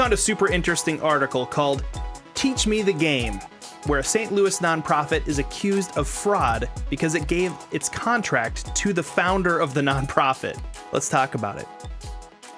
found a super interesting article called Teach Me the Game, where a St. Louis nonprofit is accused of fraud because it gave its contract to the founder of the nonprofit. Let's talk about it.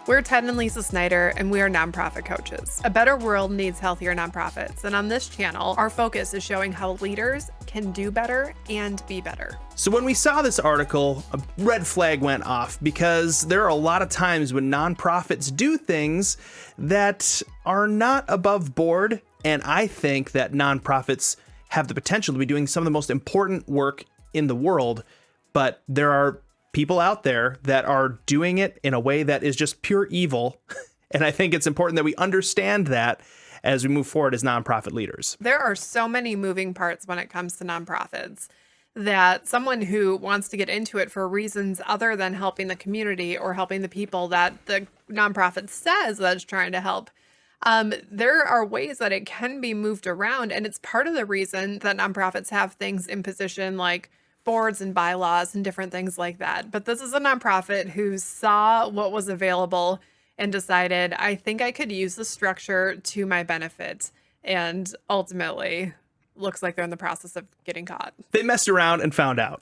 We're Ted and Lisa Snyder, and we are nonprofit coaches. A better world needs healthier nonprofits, and on this channel, our focus is showing how leaders can do better and be better. So when we saw this article, a red flag went off because there are a lot of times when nonprofits do things that are not above board, and I think that nonprofits have the potential to be doing some of the most important work in the world, but there are people out there that are doing it in a way that is just pure evil. And I think it's important that we understand that as we move forward as nonprofit leaders. There are so many moving parts when it comes to nonprofits that someone who wants to get into it for reasons other than helping the community or helping the people that the nonprofit says that it's trying to help, there are ways that it can be moved around. And it's part of the reason that nonprofits have things in position like boards and bylaws and different things like that. But this is a nonprofit who saw what was available and decided, I think I could use the structure to my benefit. And ultimately, looks like they're in the process of getting caught. They messed around and found out.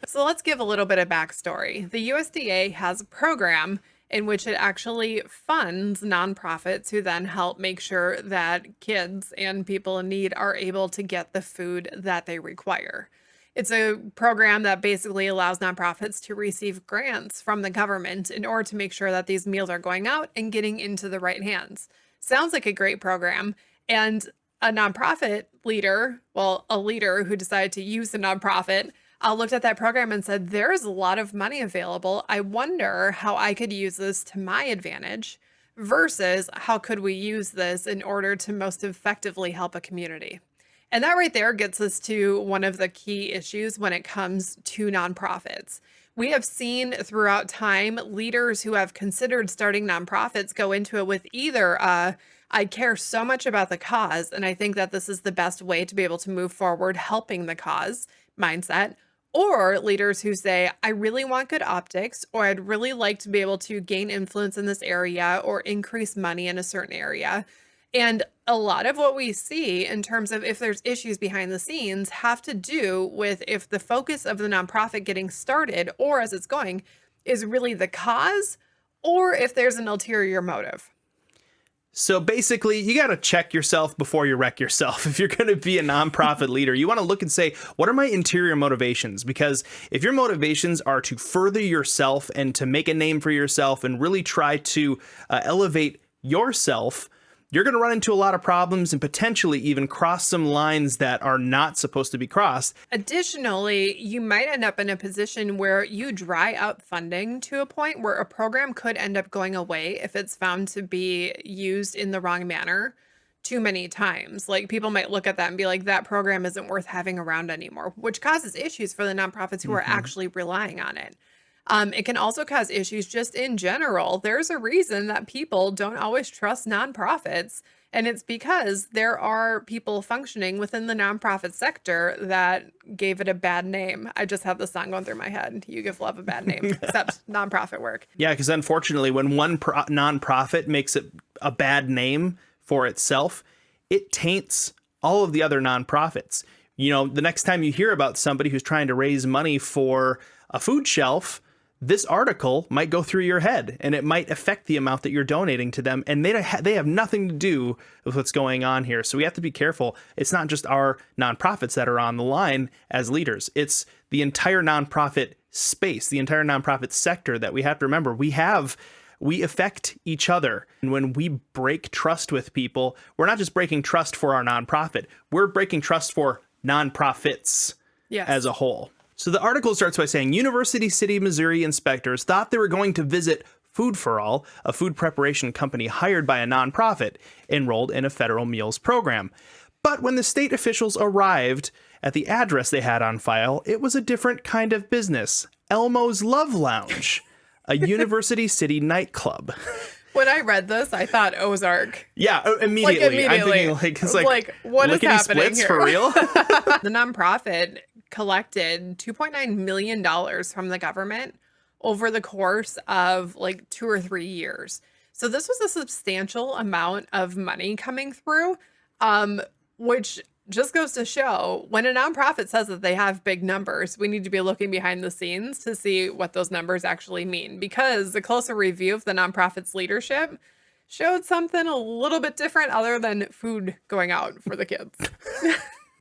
So let's give a little bit of backstory. The USDA has a program in which it actually funds nonprofits who then help make sure that kids and people in need are able to get the food that they require. It's a program that basically allows nonprofits to receive grants from the government in order to make sure that these meals are going out and getting into the right hands. Sounds like a great program. And a nonprofit leader, a leader who decided to use the nonprofit, looked at that program and said, there's a lot of money available. I wonder how I could use this to my advantage versus how could we use this in order to most effectively help a community. And that right there gets us to one of the key issues when it comes to nonprofits. We have seen throughout time leaders who have considered starting nonprofits go into it with either I care so much about the cause, and I think that this is the best way to be able to move forward helping the cause mindset, or leaders who say, I really want good optics, or I'd really like to be able to gain influence in this area or increase money in a certain area. And a lot of what we see in terms of if there's issues behind the scenes have to do with if the focus of the nonprofit getting started or as it's going is really the cause or if there's an ulterior motive. So basically, you got to check yourself before you wreck yourself. If you're going to be a nonprofit leader, you want to look and say, what are my interior motivations? Because if your motivations are to further yourself and to make a name for yourself and really try to elevate yourself, you're going to run into a lot of problems and potentially even cross some lines that are not supposed to be crossed. Additionally, you might end up in a position where you dry up funding to a point where a program could end up going away if it's found to be used in the wrong manner too many times. Like people might look at that and be like, that program isn't worth having around anymore, which causes issues for the nonprofits who are actually relying on it. It can also cause issues just in general. There's a reason that people don't always trust nonprofits, and it's because there are people functioning within the nonprofit sector that gave it a bad name. I just have the song going through my head. You give love a bad name, except nonprofit work. Yeah, because unfortunately, when one nonprofit makes it a bad name for itself, it taints all of the other nonprofits. You know, the next time you hear about somebody who's trying to raise money for a food shelf, this article might go through your head and it might affect the amount that you're donating to them. And they have nothing to do with what's going on here. So we have to be careful. It's not just our nonprofits that are on the line as leaders. It's the entire nonprofit space, the entire nonprofit sector that we have to remember. We affect each other. And when we break trust with people, we're not just breaking trust for our nonprofit. We're breaking trust for nonprofits as a whole. So the article starts by saying University City, Missouri inspectors thought they were going to visit Food for All, a food preparation company hired by a nonprofit enrolled in a federal meals program. But when the state officials arrived at the address they had on file, it was a different kind of business. Elmo's Love Lounge, a University City nightclub. When I read this, I thought Ozark. Yeah, immediately. I'm thinking it's what is happening here? For real? The nonprofit collected $2.9 million from the government over the course of 2 or 3 years. So this was a substantial amount of money coming through, which just goes to show when a nonprofit says that they have big numbers, we need to be looking behind the scenes to see what those numbers actually mean, because the closer review of the nonprofit's leadership showed something a little bit different other than food going out for the kids.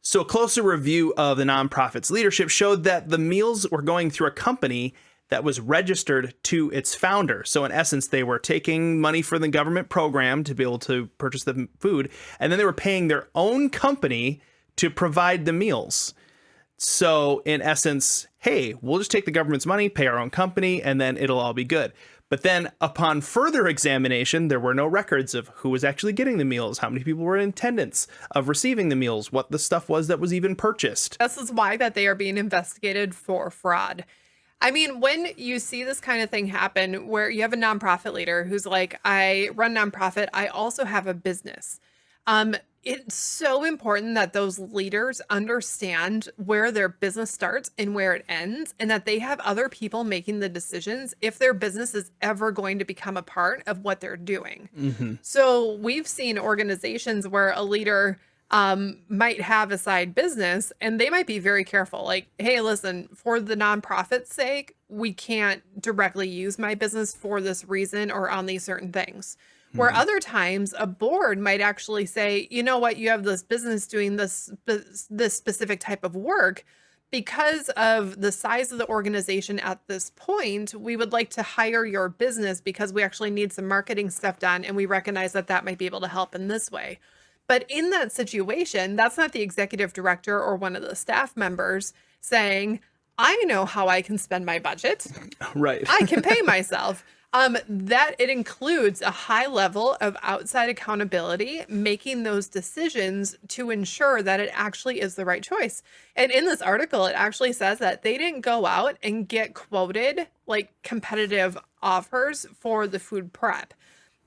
So a closer review of the nonprofit's leadership showed that the meals were going through a company that was registered to its founder. So in essence, they were taking money for the government program to be able to purchase the food, and then they were paying their own company to provide the meals. So in essence, hey, we'll just take the government's money, pay our own company, and then it'll all be good. But then upon further examination, there were no records of who was actually getting the meals, how many people were in attendance of receiving the meals, what the stuff was that was even purchased. This is why that they are being investigated for fraud. I mean, when you see this kind of thing happen where you have a nonprofit leader who's like, I run a nonprofit, I also have a business. It's so important that those leaders understand where their business starts and where it ends, and that they have other people making the decisions if their business is ever going to become a part of what they're doing. Mm-hmm. So we've seen organizations where a leader might have a side business and they might be very careful. Like, hey, listen, for the nonprofit's sake, we can't directly use my business for this reason or on these certain things. Where other times a board might actually say, you know what, you have this business doing this specific type of work. Because of the size of the organization at this point, we would like to hire your business because we actually need some marketing stuff done. And we recognize that that might be able to help in this way. But in that situation, that's not the executive director or one of the staff members saying, I know how I can spend my budget. Right. I can pay myself. That it includes a high level of outside accountability, making those decisions to ensure that it actually is the right choice. And in this article, it actually says that they didn't go out and get quoted like competitive offers for the food prep.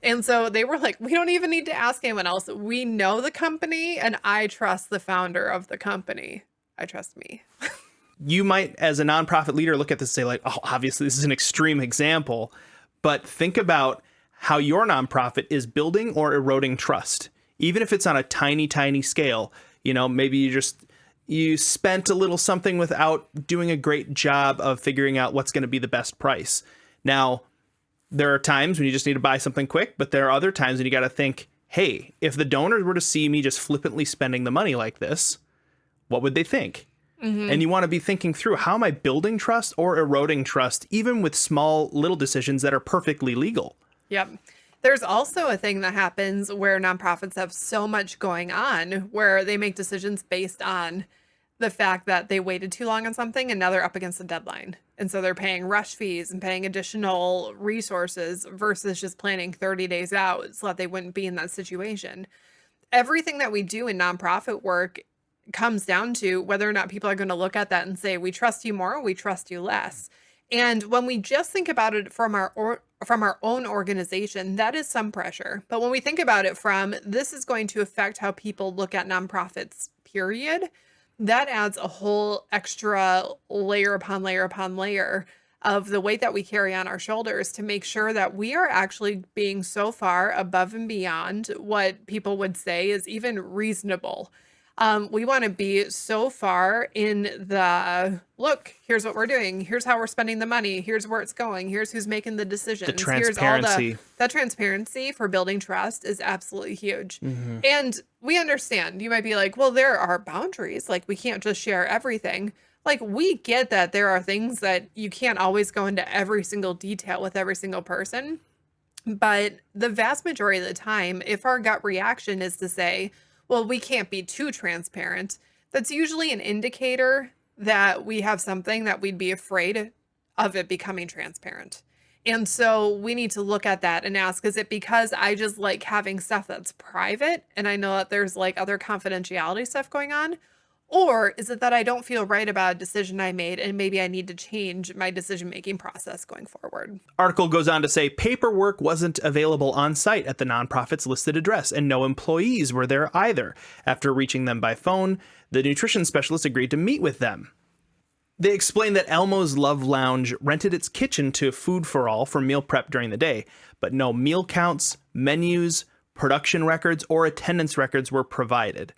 And so they were like, we don't even need to ask anyone else. We know the company and I trust the founder of the company. I trust me. You might, as a nonprofit leader, look at this and say like, oh, obviously this is an extreme example. But think about how your nonprofit is building or eroding trust, even if it's on a tiny, tiny scale. You know, maybe you spent a little something without doing a great job of figuring out what's going to be the best price. Now, there are times when you just need to buy something quick, but there are other times when you got to think, hey, if the donors were to see me just flippantly spending the money like this, what would they think? Mm-hmm. And you want to be thinking through, how am I building trust or eroding trust, even with small little decisions that are perfectly legal? Yep. There's also a thing that happens where nonprofits have so much going on where they make decisions based on the fact that they waited too long on something and now they're up against a deadline. And so they're paying rush fees and paying additional resources versus just planning 30 days out so that they wouldn't be in that situation. Everything that we do in nonprofit work comes down to whether or not people are going to look at that and say, we trust you more, we trust you less. And when we just think about it from our own organization, that is some pressure. But when we think about it from, this is going to affect how people look at nonprofits, period, that adds a whole extra layer upon layer upon layer of the weight that we carry on our shoulders to make sure that we are actually being so far above and beyond what people would say is even reasonable. We want to be so far in the, look, here's what we're doing. Here's how we're spending the money. Here's where it's going. Here's who's making the decisions. The transparency. Here's all that transparency for building trust is absolutely huge. Mm-hmm. And we understand. You might be like, well, there are boundaries. Like, we can't just share everything. Like, we get that there are things that you can't always go into every single detail with every single person. But the vast majority of the time, if our gut reaction is to say, well, we can't be too transparent, that's usually an indicator that we have something that we'd be afraid of it becoming transparent. And so we need to look at that and ask, is it because I just like having stuff that's private and I know that there's like other confidentiality stuff going on? Or is it that I don't feel right about a decision I made and maybe I need to change my decision-making process going forward? Article goes on to say paperwork wasn't available on site at the nonprofit's listed address and no employees were there either. After reaching them by phone, the nutrition specialist agreed to meet with them. They explained that Elmo's Love Lounge rented its kitchen to Food for All for meal prep during the day, but no meal counts, menus, production records, or attendance records were provided.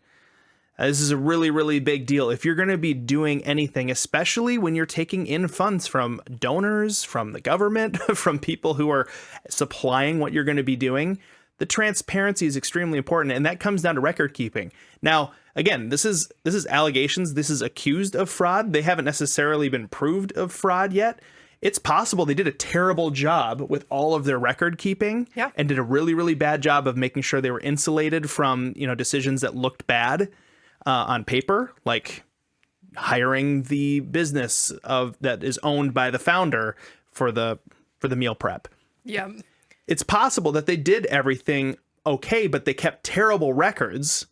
This is a really, really big deal. If you're going to be doing anything, especially when you're taking in funds from donors, from the government, from people who are supplying what you're going to be doing, the transparency is extremely important, and that comes down to record keeping. Now, again, this is allegations. This is accused of fraud. They haven't necessarily been proved of fraud yet. It's possible they did a terrible job with all of their record keeping, and did a really, really bad job of making sure they were insulated from, decisions that looked bad on paper, like hiring the business that is owned by the founder for the meal prep. Yeah. It's possible that they did everything okay, but they kept terrible records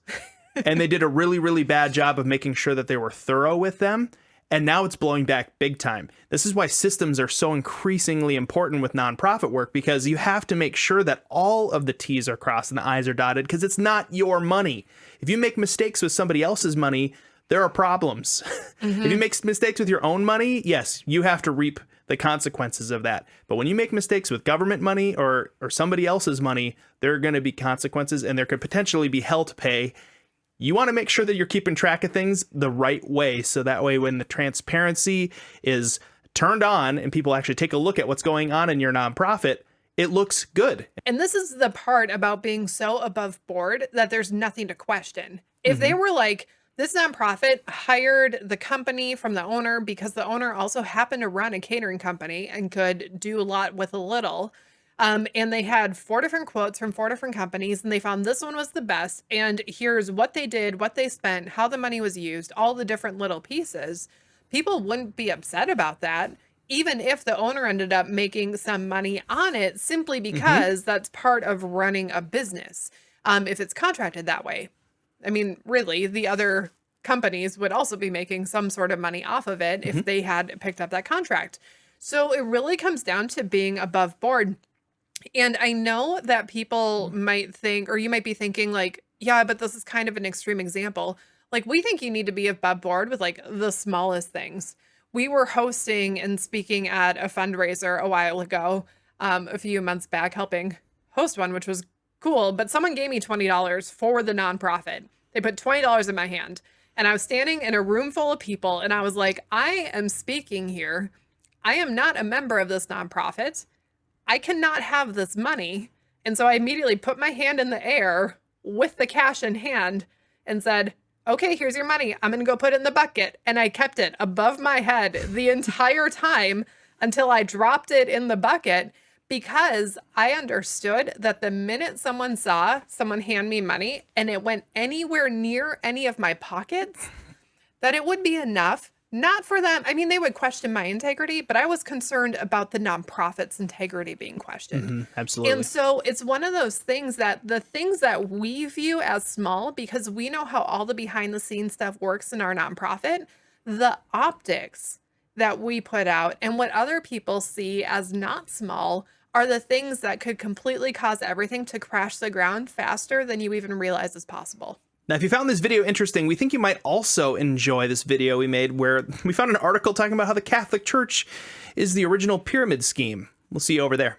and they did a really, really bad job of making sure that they were thorough with them. And now it's blowing back big time. This is why systems are so increasingly important with nonprofit work, because you have to make sure that all of the T's are crossed and the I's are dotted, because it's not your money. If you make mistakes with somebody else's money, there are problems. If you make mistakes with your own money, yes, you have to reap the consequences of that. But when you make mistakes with government money or somebody else's money, there are going to be consequences, and there could potentially be hell to pay. You want to make sure that you're keeping track of things the right way, so that way when the transparency is turned on and people actually take a look at what's going on in your nonprofit, it looks good. And this is the part about being so above board that there's nothing to question. If they were like, this nonprofit hired the company from the owner because the owner also happened to run a catering company and could do a lot with a little, and they had 4 different quotes from 4 different companies, and they found this one was the best. And here's what they did, what they spent, how the money was used, all the different little pieces. People wouldn't be upset about that, even if the owner ended up making some money on it, simply because that's part of running a business. If it's contracted that way. I mean, really, the other companies would also be making some sort of money off of it if they had picked up that contract. So it really comes down to being above board. And I know that people might think, or you might be thinking like, yeah, but this is kind of an extreme example. Like, we think you need to be above board with like the smallest things. We were hosting and speaking at a fundraiser a while ago, a few months back, helping host one, which was cool. But someone gave me $20 for the nonprofit. They put $20 in my hand, and I was standing in a room full of people, and I was like, I am speaking here. I am not a member of this nonprofit. I cannot have this money. And so I immediately put my hand in the air with the cash in hand and said, okay, here's your money. I'm going to go put it in the bucket. And I kept it above my head the entire time until I dropped it in the bucket, because I understood that the minute someone saw someone hand me money and it went anywhere near any of my pockets, that it would be enough. Not for them. I mean, they would question my integrity, but I was concerned about the nonprofit's integrity being questioned. Absolutely. And so it's one of those things that the things that we view as small, because we know how all the behind the scenes stuff works in our nonprofit, the optics that we put out and what other people see as not small are the things that could completely cause everything to crash the ground faster than you even realize is possible. Now, if you found this video interesting, we think you might also enjoy this video we made where we found an article talking about how the Catholic Church is the original pyramid scheme. We'll see you over there.